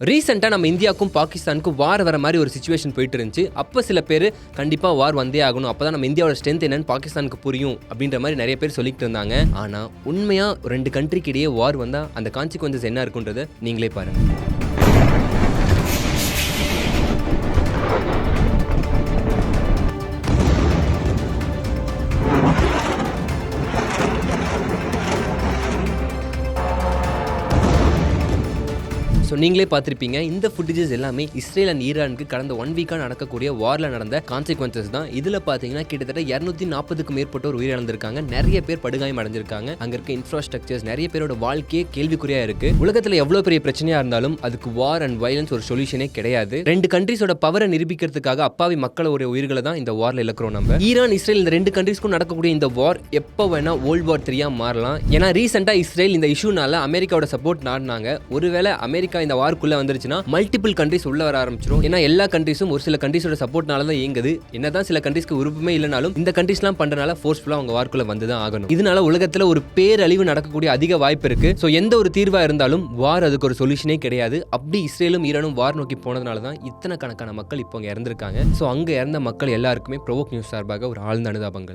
ரீசெண்டாக நம்ம இந்தியாவுக்கும் பாகிஸ்தானுக்கும் வார் வர மாதிரி ஒரு சிச்சுவேஷன் போயிட்டு இருந்துச்சு. அப்போ சில பேர் கண்டிப்பாக வார் வந்தே ஆகணும், அப்போ தான் நம்ம இந்தியாவோட ஸ்ட்ரென்த் என்னன்னு பாகிஸ்தானுக்கு புரியும் அப்படின்ற மாதிரி நிறைய பேர் சொல்லிட்டு இருந்தாங்க. ஆனால் உண்மையாக ரெண்டு கண்ட்ரிக்கு இடையே வார் வந்தால் அந்த கான்சிக்வன்சஸ் என்ன இருக்குன்றதை நீங்களே பாருங்கள். ஸோ நீங்களே பார்த்துருப்பீங்க, இந்த ஃபுட்டேஜஸ் எல்லாமே இஸ்ரேல் அண்ட் ஈரானுக்கு கடந்த 1 வீக்காக நடக்கக்கூடிய வாரில் நடந்த கான்சிக்வன்சஸ் தான். இதில் பார்த்தீங்கன்னா கிட்டத்தட்ட 240க்கும் மேற்பட்டோர் உயிரிழந்திருக்காங்க, நிறைய பேர் படுகாயம் அடைஞ்சிருக்காங்க. அங்கே இருக்க இன்ஃப்ராஸ்ட்ரக்சர்ஸ் நிறைய பேரோட வாழ்க்கையே கேள்விக்குறியாக இருக்கு. உலகத்தில் எவ்வளோ பெரிய பிரச்சனையாக இருந்தாலும் அதுக்கு வார் அண்ட் வயலன்ஸ் ஒரு சொல்யூஷனே கிடையாது. ரெண்டு கண்ட்ரிஸோட பவரை நிரூபிக்கிறதுக்காக அப்பாவி மக்களோட உயிர்களை தான் இந்த வாரில் இழக்கிறோம் நம்ம. ஈரான் இஸ்ரேல் இந்த ரெண்டு கண்ட்ரிஸ்க்கும் நடக்கக்கூடிய இந்த வார் எப்போ வேணா வேர்ல்ட் வார் 3 மாறலாம். ஏன்னா ரீசெண்டாக இஸ்ரேல் இந்த இஷ்யூனால அமெரிக்காவோட சப்போர்ட் நாடினாங்க. ஒருவேளை அமெரிக்கா இந்த வார்க்குள்ள வந்துருச்சுன்னா மல்டிபிள் கண்ட்ரிஸ் உள்ள வர ஆரம்பிச்சிடும். ஏன்னா எல்லா கண்ட்ரிஸும் ஒரு சில கண்ட்ரிஸோட சப்போர்ட்னால தான் இயங்குது. என்னதான் சில கண்ட்ரிஸ்க்கு விருப்பமே இல்லைனாலும் இந்த கண்ட்ரிஸ்லாம் பண்றனால ஃபோர்ஸ்ஃபுல்லா அவங்க வார்க்குள்ள வந்து தான் ஆகணும். இதனால உலகத்துல ஒரு பேரழிவு நடக்கக்கூடிய அதிக வாய்ப்பு இருக்கு. ஸோ எந்த ஒரு தீர்வா இருந்தாலும் வார் அதுக்கு ஒரு சொல்யூஷனே கிடையாது. அப்படி இஸ்ரேலும் ஈரானும் வார் நோக்கி போனதுனால தான் இத்தனை கணக்கான மக்கள் இப்போ அங்கே இறந்திருக்காங்க. ஸோ அங்கே இறந்த மக்கள் எல்லாருக்குமே ப்ரோவோக் நியூஸ் சார்பாக ஒரு ஆழ்ந்த அனுதாபங்கள்.